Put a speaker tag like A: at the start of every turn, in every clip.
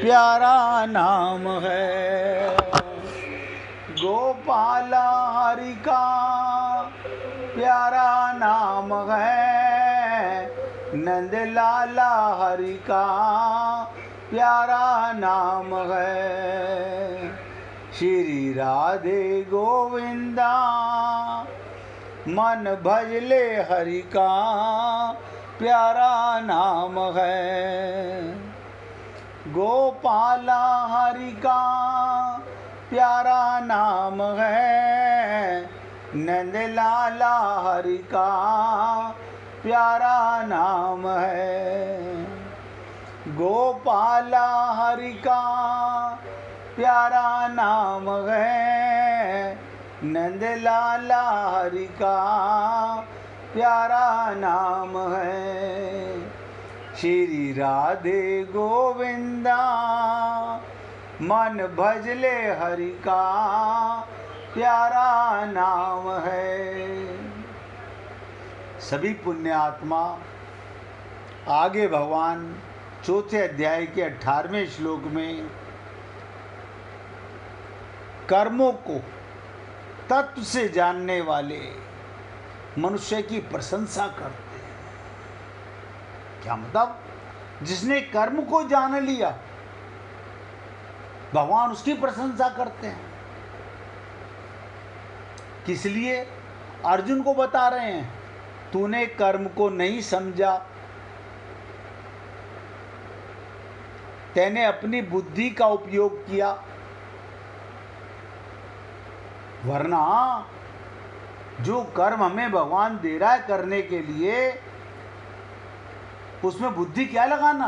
A: प्यारा नाम है। गोपाला हरि का प्यारा नाम है, नंद लाला हरि का प्यारा नाम है। श्री राधे गोविंदा मन भजले हरि का प्यारा नाम है। गोपाला हरि का प्यारा नाम है, नंद लाला हरि का प्यारा नाम है। गोपाला हरि का प्यारा नाम है, नंद लाला हरि का प्यारा नाम है। श्री राधे गोविंदा मन भजले हरि का प्यारा नाम है। सभी पुण्य आत्मा आगे भगवान चौथे अध्याय के 18वें श्लोक में कर्मों को तत्व से जानने वाले मनुष्य की प्रशंसा करते हैं। क्या मतलब? जिसने कर्म को जान लिया भगवान उसकी प्रशंसा करते हैं। किस लिए? अर्जुन को बता रहे हैं, तूने कर्म को नहीं समझा, तैने अपनी बुद्धि का उपयोग किया, वरना जो कर्म हमें भगवान दे रहा है करने के लिए, उसमें बुद्धि क्या लगाना।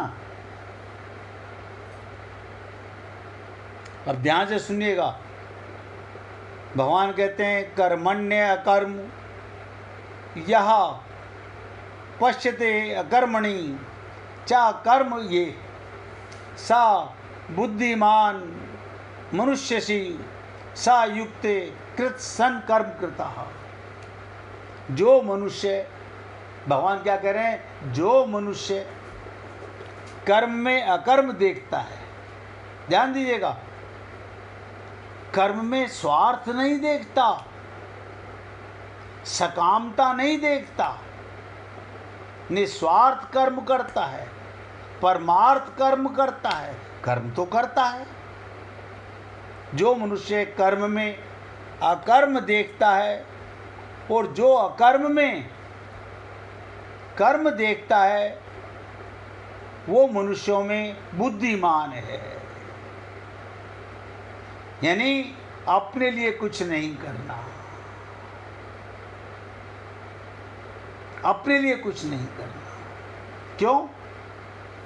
A: अब ध्यान से सुनिएगा, भगवान कहते हैं कर्मण्य अकर्म यह पश्यते अकर्मणि चा कर्म ये सा बुद्धिमान मनुष्यसी सा युक्ते कृत सन कर्म कृता। जो मनुष्य, भगवान क्या कह रहे हैं, जो मनुष्य कर्म में अकर्म देखता है, ध्यान दीजिएगा, कर्म में स्वार्थ नहीं देखता, सकामता नहीं देखता, निस्वार्थ कर्म करता है, परमार्थ कर्म करता है, कर्म तो करता है। जो मनुष्य कर्म में अकर्म देखता है और जो अकर्म में कर्म देखता है, वो मनुष्यों में बुद्धिमान है। यानी अपने लिए कुछ नहीं करना, अपने लिए कुछ नहीं करना। क्यों?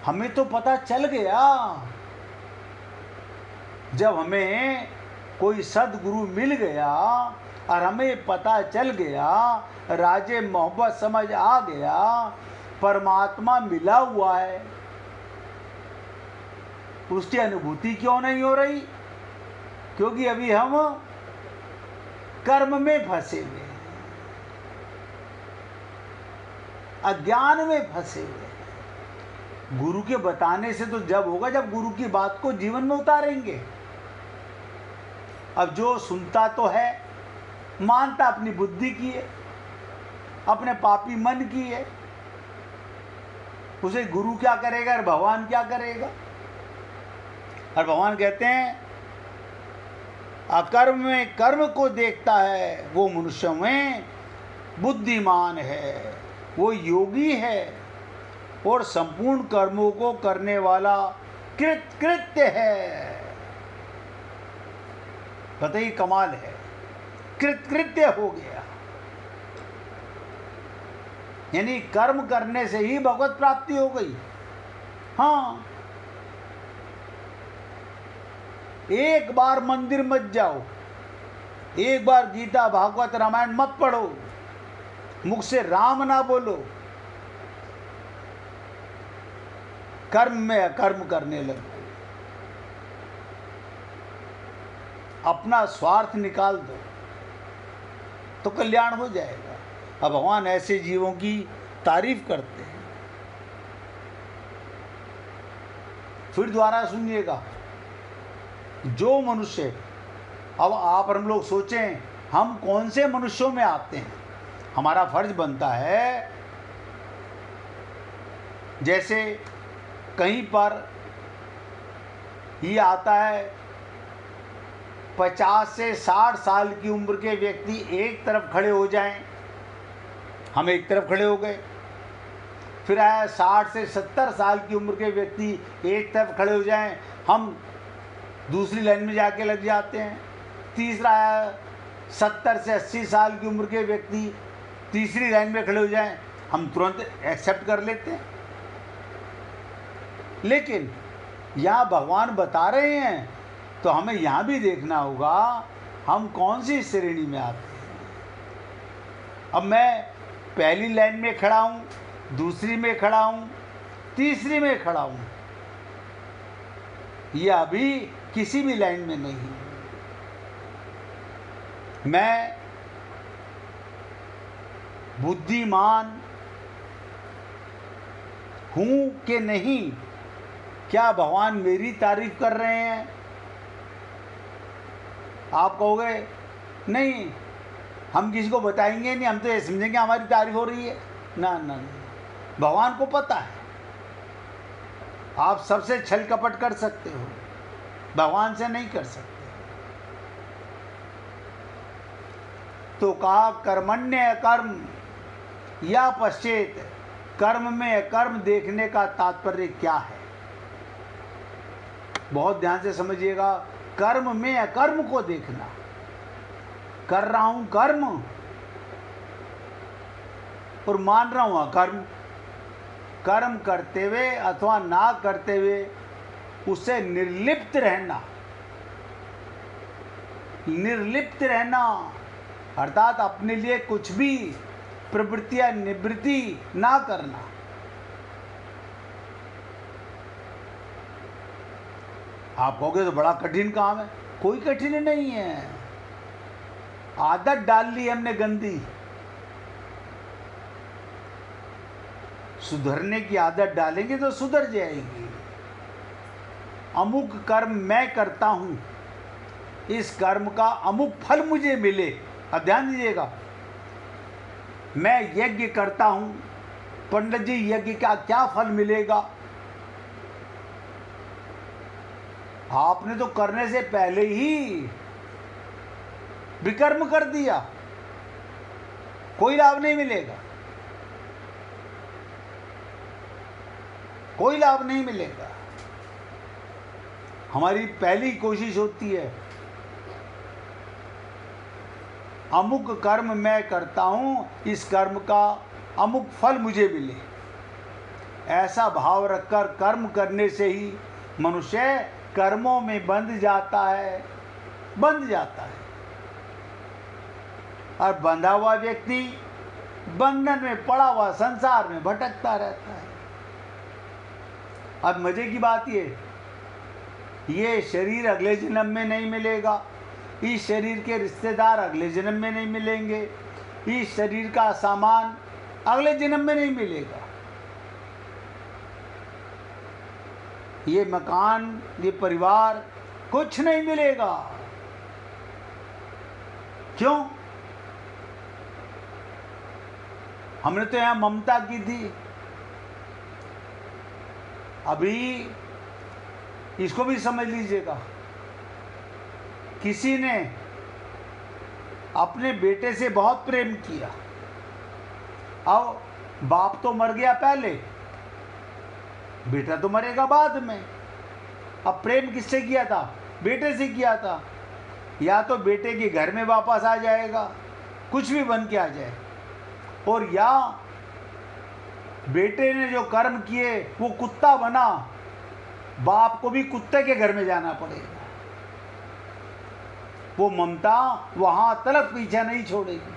A: हमें तो पता चल गया, जब हमें कोई सद्गुरु मिल गया और हमें पता चल गया, राजे मोहब्बत समझ आ गया, परमात्मा मिला हुआ है, उसकी अनुभूति क्यों नहीं हो रही? क्योंकि अभी हम कर्म में फंसे हुए हैं, अज्ञान में फंसे हुए हैं। गुरु के बताने से तो जब होगा जब गुरु की बात को जीवन में उतारेंगे। अब जो सुनता तो है, मानता अपनी बुद्धि की है, अपने पापी मन की है, उसे गुरु क्या करेगा और भगवान क्या करेगा? और भगवान कहते हैं अकर्म में कर्म को देखता है वो मनुष्यों में बुद्धिमान है, वो योगी है और संपूर्ण कर्मों को करने वाला कृत्य है। बताइए, कमाल है, कृत्य हो गया। यानी कर्म करने से ही भगवत प्राप्ति हो गई। हाँ, एक बार मंदिर मत जाओ, एक बार गीता भागवत रामायण मत पढ़ो, मुख से राम ना बोलो, कर्म में अकर्म करने लगो, अपना स्वार्थ निकाल दो तो कल्याण हो जाएगा। अब भगवान ऐसे जीवों की तारीफ करते हैं। फिर दोबारा सुनिएगा। जो मनुष्य, अब आप हम लोग सोचें हम कौन से मनुष्यों में आते हैं। हमारा फर्ज बनता है, जैसे कहीं पर ये आता है 50 से 60 साल की उम्र के व्यक्ति एक तरफ खड़े हो जाएं, हम एक तरफ खड़े हो गए। फिर आया 60 से 70 साल की उम्र के व्यक्ति एक तरफ खड़े हो जाएं, हम दूसरी लाइन में जाके लग जाते हैं। तीसरा आया 70 से 80 साल की उम्र के व्यक्ति तीसरी लाइन में खड़े हो जाएं, हम तुरंत एक्सेप्ट कर लेते हैं। लेकिन यहाँ भगवान बता रहे हैं तो हमें यहाँ भी देखना होगा हम कौन सी श्रेणी में आते हैं। अब मैं पहली लाइन में खड़ा हूँ, दूसरी में खड़ा हूँ, तीसरी में खड़ा हूँ, ये अभी किसी भी लाइन में नहीं। मैं बुद्धिमान हूँ कि नहीं, क्या भगवान मेरी तारीफ कर रहे हैं? आप कहोगे नहीं, हम किसी को बताएंगे नहीं, हम तो ये समझेंगे हमारी तारीफ हो रही है। ना ना ना, भगवान को पता है। आप सबसे छल कपट कर सकते हो, भगवान से नहीं कर सकते। तो कहा कर्मण्य अकर्म या पश्चेत, कर्म में अकर्म देखने का तात्पर्य क्या है? बहुत ध्यान से समझिएगा। कर्म में अकर्म को देखना, कर रहा हूं कर्म और मान रहा हूं अकर्म। कर्म करते हुए अथवा ना करते हुए उससे निर्लिप्त रहना, निर्लिप्त रहना अर्थात अपने लिए कुछ भी प्रवृत्ति या निवृत्ति ना करना। आप कहोगे तो बड़ा कठिन काम है। कोई कठिन नहीं है, आदत डाल ली हमने गंदी। सुधरने की आदत डालेंगे तो सुधर जाएगी। अमुक कर्म मैं करता हूं, इस कर्म का अमुक फल मुझे मिले। अब ध्यान दीजिएगा, मैं यज्ञ करता हूं, पंडित जी यज्ञ का क्या फल मिलेगा? आपने तो करने से पहले ही विकर्म कर दिया, कोई लाभ नहीं मिलेगा, कोई लाभ नहीं मिलेगा। हमारी पहली कोशिश होती है अमुक कर्म मैं करता हूं, इस कर्म का अमुक फल मुझे मिले। ऐसा भाव रखकर कर्म करने से ही मनुष्य कर्मों में बंध जाता है, बंध जाता है। और बंधा हुआ व्यक्ति बंधन में पड़ा हुआ संसार में भटकता रहता है। अब मजे की बात ये शरीर अगले जन्म में नहीं मिलेगा, इस शरीर के रिश्तेदार अगले जन्म में नहीं मिलेंगे, इस शरीर का सामान अगले जन्म में नहीं मिलेगा, ये मकान, ये परिवार कुछ नहीं मिलेगा। क्यों? हमने तो यहां ममता की थी। अभी इसको भी समझ लीजिएगा, किसी ने अपने बेटे से बहुत प्रेम किया। अब बाप तो मर गया पहले, बेटा तो मरेगा बाद में। अब प्रेम किससे किया था? बेटे से किया था। या तो बेटे के घर में वापस आ जाएगा, कुछ भी बन के आ जाए, और या बेटे ने जो कर्म किए वो कुत्ता बना, बाप को भी कुत्ते के घर में जाना पड़ेगा। वो ममता वहां तलक पीछा नहीं छोड़ेगी।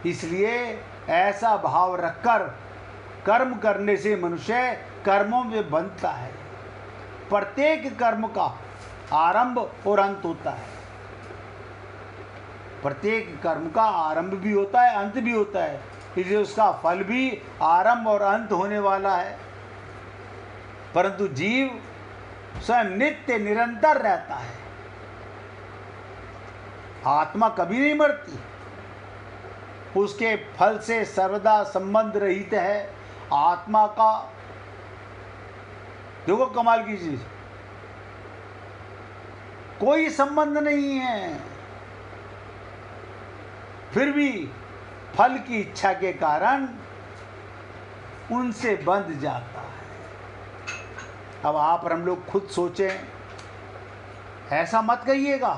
A: इसलिए ऐसा भाव रखकर कर्म करने से मनुष्य कर्मों में बंधता है। प्रत्येक कर्म का आरंभ और अंत होता है। प्रत्येक कर्म का आरंभ भी होता है, अंत भी होता है। इसलिए उसका फल भी आरंभ और अंत होने वाला है। परंतु जीव स्वयं नित्य निरंतर रहता है। आत्मा कभी नहीं मरती, उसके फल से सर्वदा संबंध रहित है। आत्मा का देखो कमाल की चीज, कोई संबंध नहीं है, फिर भी फल की इच्छा के कारण उनसे बंध जाता है। अब आप और हम लोग खुद सोचें, ऐसा मत कहिएगा।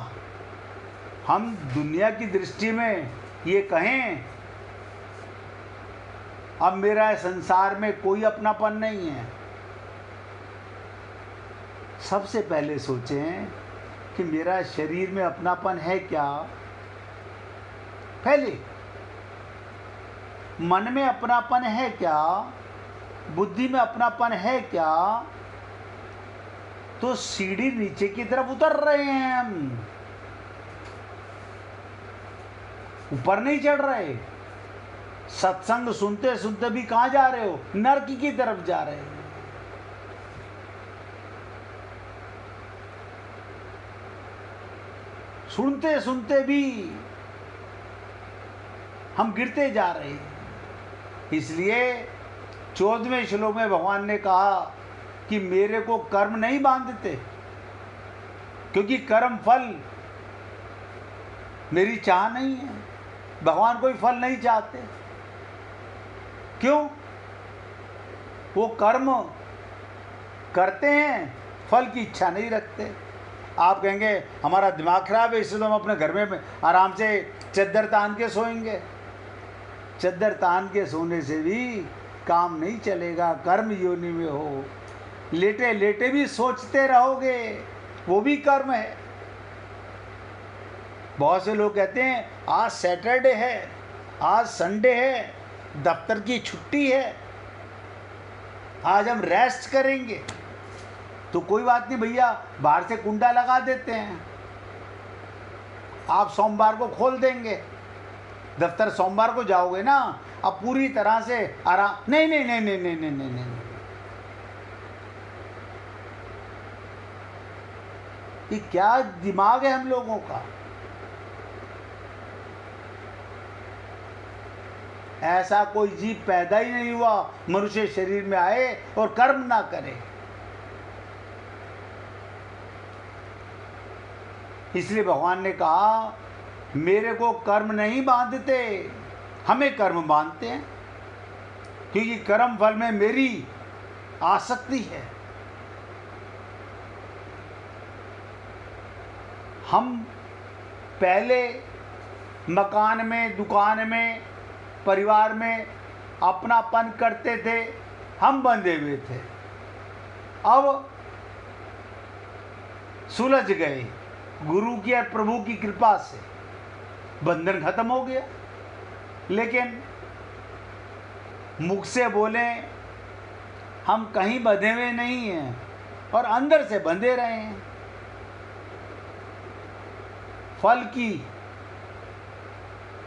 A: हम दुनिया की दृष्टि में ये कहें अब मेरा संसार में कोई अपनापन नहीं है। सबसे पहले सोचें कि मेरा शरीर में अपनापन है क्या। पहले मन में अपनापन है क्या, बुद्धि में अपनापन है क्या। तो सीढ़ी नीचे की तरफ उतर रहे हैं हम, ऊपर नहीं चढ़ रहे। सत्संग सुनते सुनते भी कहां जा रहे हो, नरक की तरफ जा रहे हो। सुनते सुनते भी हम गिरते जा रहे हैं। इसलिए 14वें श्लोक में भगवान ने कहा कि मेरे को कर्म नहीं बांधते, क्योंकि कर्म फल मेरी चाह नहीं है। भगवान कोई फल नहीं चाहते। क्यों? वो कर्म करते हैं, फल की इच्छा नहीं रखते। आप कहेंगे हमारा दिमाग खराब है, इसलिए तो हम अपने घर में आराम से चद्दर तान के सोएंगे। चद्दर तान के सोने से भी काम नहीं चलेगा। कर्म योनि में हो, लेटे लेटे भी सोचते रहोगे, वो भी कर्म है। बहुत से लोग कहते हैं आज सैटरडे है, आज संडे है, दफ्तर की छुट्टी है, आज हम रेस्ट करेंगे। तो कोई बात नहीं भैया, बाहर से कुंडा लगा देते हैं, आप सोमवार को खोल देंगे। दफ्तर सोमवार को जाओगे ना, अब पूरी तरह से आराम। नहीं नहीं नहीं नहीं नहीं नहीं नहीं नहीं, ये क्या दिमाग है हम लोगों का। ऐसा कोई जीव पैदा ही नहीं हुआ मनुष्य शरीर में आए और कर्म ना करे। इसलिए भगवान ने कहा मेरे को कर्म नहीं बांधते, हमें कर्म बांधते हैं, क्योंकि कर्म फल में मेरी आसक्ति है। हम पहले मकान में, दुकान में, परिवार में अपनापन करते थे, हम बंधे हुए थे। अब सुलझ गए, गुरु की और प्रभु की कृपा से बंधन खत्म हो गया। लेकिन मुख से बोले हम कहीं बंधे हुए नहीं हैं और अंदर से बंधे रहे हैं। फल की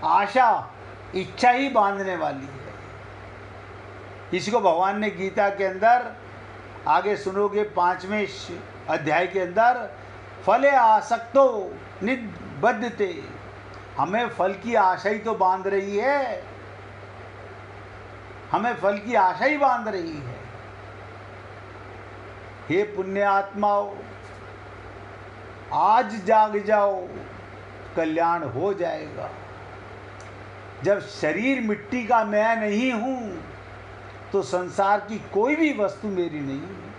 A: आशा, इच्छा ही बांधने वाली है। इसको भगवान ने गीता के अंदर आगे सुनोगे 5वें अध्याय के अंदर, फले आसक्तो निबद्धते, हमें फल की आशा ही तो बांध रही है, हमें फल की आशा ही बांध रही है। हे पुण्य आत्माओं, आज जाग जाओ, कल्याण हो जाएगा। जब शरीर मिट्टी का मैं नहीं हूं तो संसार की कोई भी वस्तु मेरी नहीं है।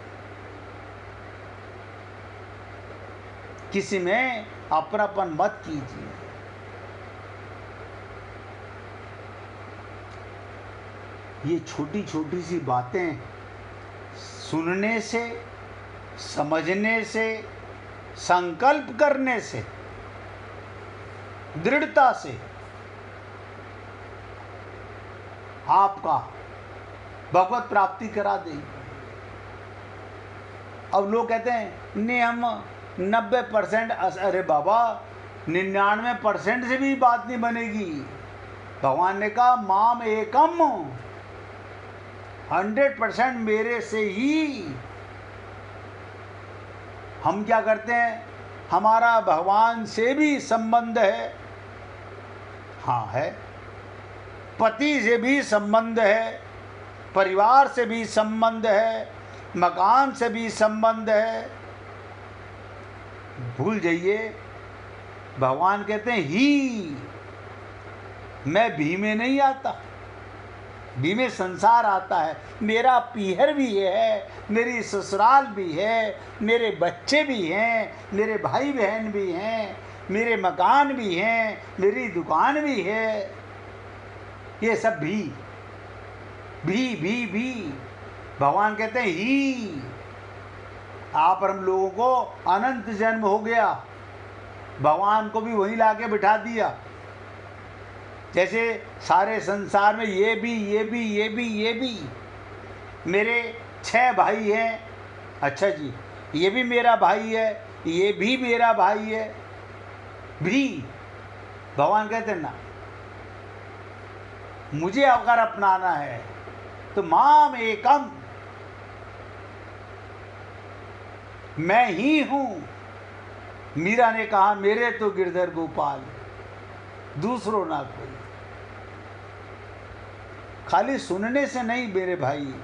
A: किसी में अपनापन मत कीजिए। ये छोटी छोटी सी बातें सुनने से, समझने से, संकल्प करने से, दृढ़ता से आपका भगवत प्राप्ति करा देंगे। अब लोग कहते हैं नहीं हम 90%, अरे बाबा 99% से भी बात नहीं बनेगी। भगवान ने कहा माम एकम, 100% मेरे से ही। हम क्या करते हैं, हमारा भगवान से भी संबंध है, हाँ है, पति से भी संबंध है, परिवार से भी संबंध है, मकान से भी संबंध है। भूल जाइए, भगवान कहते हैं ही, मैं भी में नहीं आता, भी में संसार आता है। मेरा पीहर भी है, मेरी ससुराल भी है, मेरे बच्चे भी हैं, मेरे भाई बहन भी हैं, मेरे मकान भी हैं, मेरी दुकान भी है, ये सब भी भगवान कहते हैं ही। आप और हम लोगों को अनंत जन्म हो गया, भगवान को भी वहीं लाके बिठा दिया। जैसे सारे संसार में ये भी मेरे 6 भाई हैं, अच्छा जी ये भी मेरा भाई है, ये भी मेरा भाई है, भी भगवान कहते हैं ना, मुझे अगर अपनाना है तो माम एकम, मैं ही हूं। मीरा ने कहा मेरे तो गिरधर गोपाल, दूसरों ना कोई। खाली सुनने से नहीं मेरे भाई,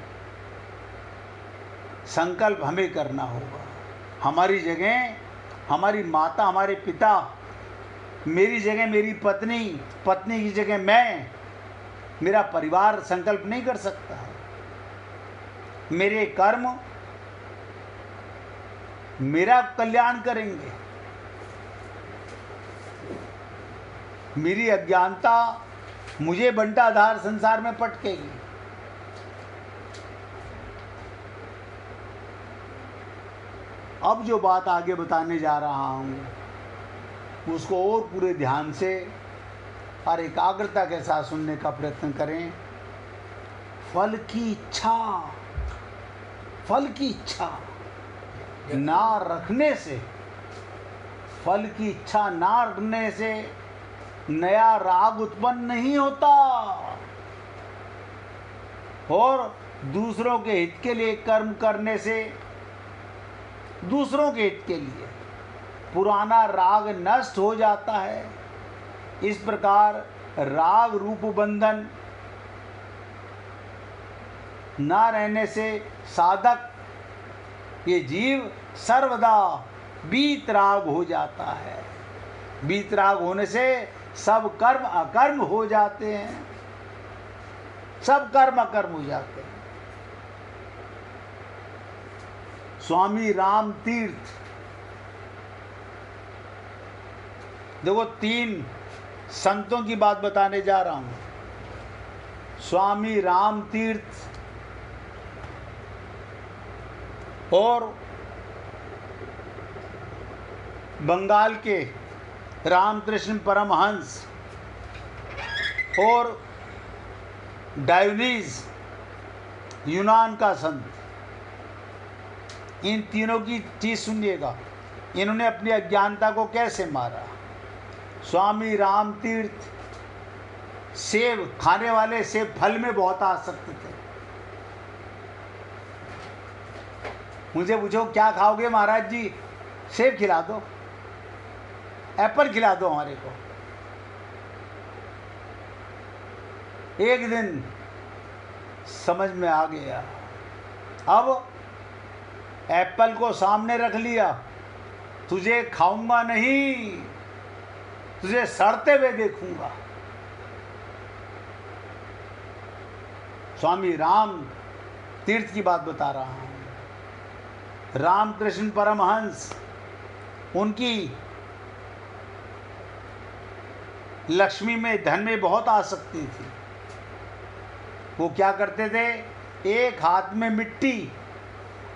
A: संकल्प हमें करना होगा। हमारी जगह हमारी माता, हमारे पिता, मेरी जगह मेरी पत्नी, पत्नी की जगह मैं, मेरा परिवार संकल्प नहीं कर सकता है। मेरे कर्म मेरा कल्याण करेंगे, मेरी अज्ञानता मुझे बंटाधार संसार में पटकेगी। अब जो बात आगे बताने जा रहा हूं उसको और पूरे ध्यान से और एकाग्रता के साथ सुनने का प्रयत्न करें। फल की इच्छा ना रखने से, फल की इच्छा ना रखने से नया राग उत्पन्न नहीं होता, और दूसरों के हित के लिए कर्म करने से, दूसरों के हित के लिए पुराना राग नष्ट हो जाता है। इस प्रकार राग रूप बंधन ना रहने से साधक, ये जीव सर्वदा वीतराग हो जाता है। वीतराग होने से सब कर्म अकर्म हो जाते हैं, सब कर्म अकर्म हो जाते हैं। स्वामी राम तीर्थ, देखो 3 संतों की बात बताने जा रहा हूं। स्वामी राम तीर्थ और बंगाल के रामकृष्ण परमहंस और डायोनीज यूनान का संत, इन तीनों की चीज सुनिएगा, इन्होंने अपनी अज्ञानता को कैसे मारा। स्वामी राम तीर्थ सेब खाने वाले, सेब फल में बहुत आसक्त थे। मुझे पूछो क्या खाओगे महाराज जी, सेब खिला दो, एप्पल खिला दो हमारे को। एक दिन समझ में आ गया, अब एप्पल को सामने रख लिया, तुझे खाऊंगा नहीं, तुझे सड़ते हुए देखूंगा। स्वामी राम तीर्थ की बात बता रहा हूं। रामकृष्ण परमहंस, उनकी लक्ष्मी में, धन में बहुत आसक्ति थी। वो क्या करते थे, एक हाथ में मिट्टी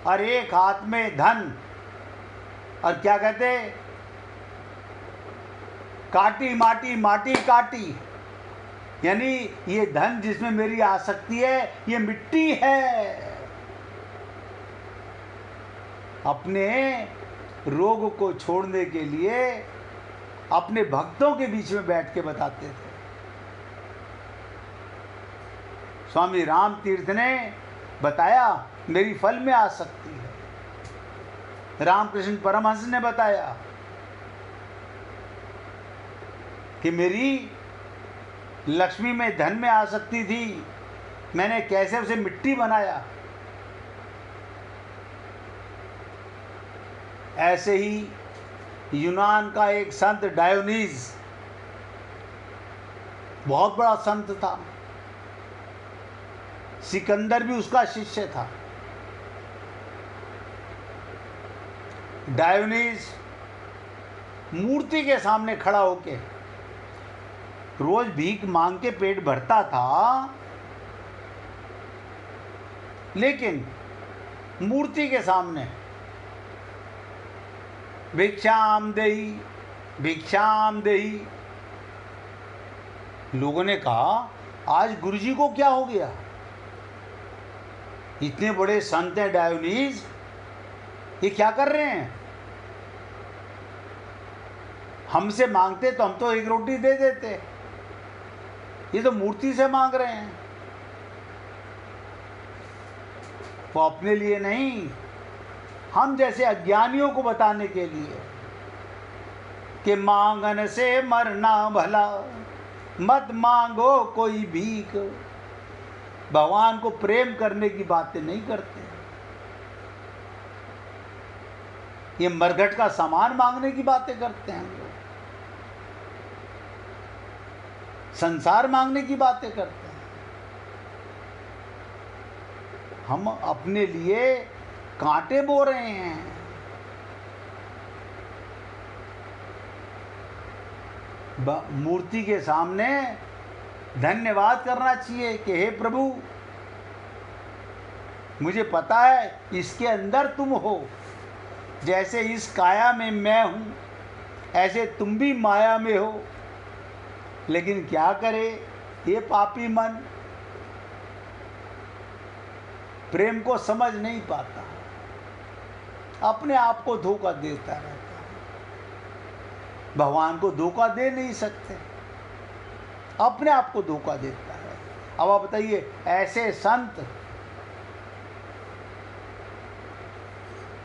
A: और एक हाथ में धन, और क्या कहते, काटी माटी माटी काटी, यानी ये धन जिसमें मेरी आसक्ति है ये मिट्टी है। अपने रोग को छोड़ने के लिए अपने भक्तों के बीच में बैठ के बताते थे। स्वामी राम तीर्थ ने बताया मेरी फल में आसक्ति है। रामकृष्ण परमहंस ने बताया कि मेरी लक्ष्मी में, धन में आसक्ति थी, मैंने कैसे उसे मिट्टी बनाया। ऐसे ही यूनान का एक संत डायोनीज बहुत बड़ा संत था, सिकंदर भी उसका शिष्य था। डायोनीज मूर्ति के सामने खड़ा होके रोज भीख मांग के पेट भरता था, लेकिन मूर्ति के सामने भिक्षाम देही, भिक्षाम देही। लोगों ने कहा आज गुरुजी को क्या हो गया, इतने बड़े संत हैं डायोनीज, ये क्या कर रहे हैं? हमसे मांगते तो हम तो एक रोटी दे देते, ये तो मूर्ति से मांग रहे हैं। वो अपने लिए नहीं, हम जैसे अज्ञानियों को बताने के लिए कि मांगन से मरना भला, मत मांगो कोई भीख। भगवान को प्रेम करने की बातें नहीं करते, ये मरघट का सामान मांगने की बातें करते हैं। हम लोग संसार मांगने की बातें करते हैं। हम अपने लिए कांटे बो रहे हैं। मूर्ति के सामने धन्यवाद करना चाहिए कि हे प्रभु, मुझे पता है इसके अंदर तुम हो, जैसे इस काया में मैं हूँ ऐसे तुम भी माया में हो, लेकिन क्या करे ये पापी मन प्रेम को समझ नहीं पाता, अपने आप को धोखा देता रहता है। भगवान को धोखा दे नहीं सकते, अपने आप को धोखा देता है। अब आप बताइए, ऐसे संत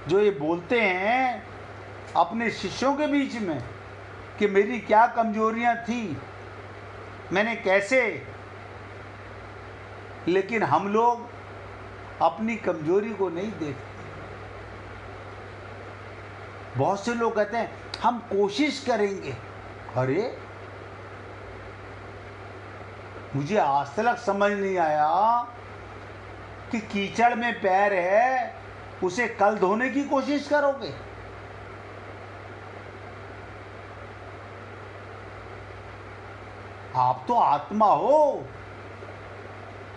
A: जो ये बोलते हैं अपने शिष्यों के बीच में कि मेरी क्या कमजोरियां थी, मैंने कैसे, लेकिन हम लोग अपनी कमजोरी को नहीं देखते। बहुत से लोग कहते हैं हम कोशिश करेंगे। अरे मुझे आज तक समझ नहीं आया कि कीचड़ में पैर है उसे कल धोने की कोशिश करोगे। आप तो आत्मा हो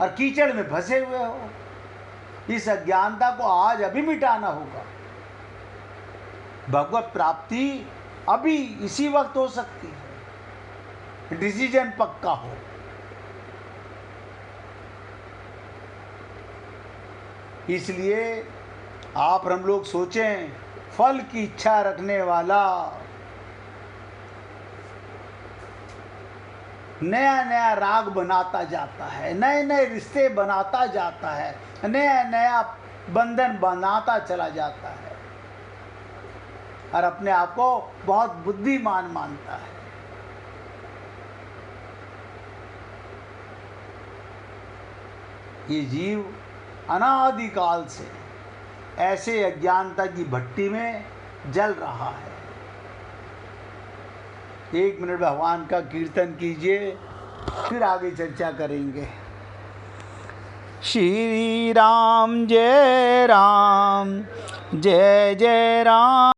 A: और कीचड़ में फंसे हुए हो। इस अज्ञानता को आज अभी मिटाना होगा। भगवत प्राप्ति अभी इसी वक्त हो सकती है, डिसीजन पक्का हो। इसलिए आप हम लोग सोचें, फल की इच्छा रखने वाला नया नया राग बनाता जाता है, नए नए रिश्ते बनाता जाता है, नया नया बंधन बनाता चला जाता है और अपने आप को बहुत बुद्धिमान मानता है। ये जीव अनादिकाल से ऐसे अज्ञानता की भट्टी में जल रहा है। 1 मिनट भगवान का कीर्तन कीजिए, फिर आगे चर्चा करेंगे। श्री राम जय जय राम।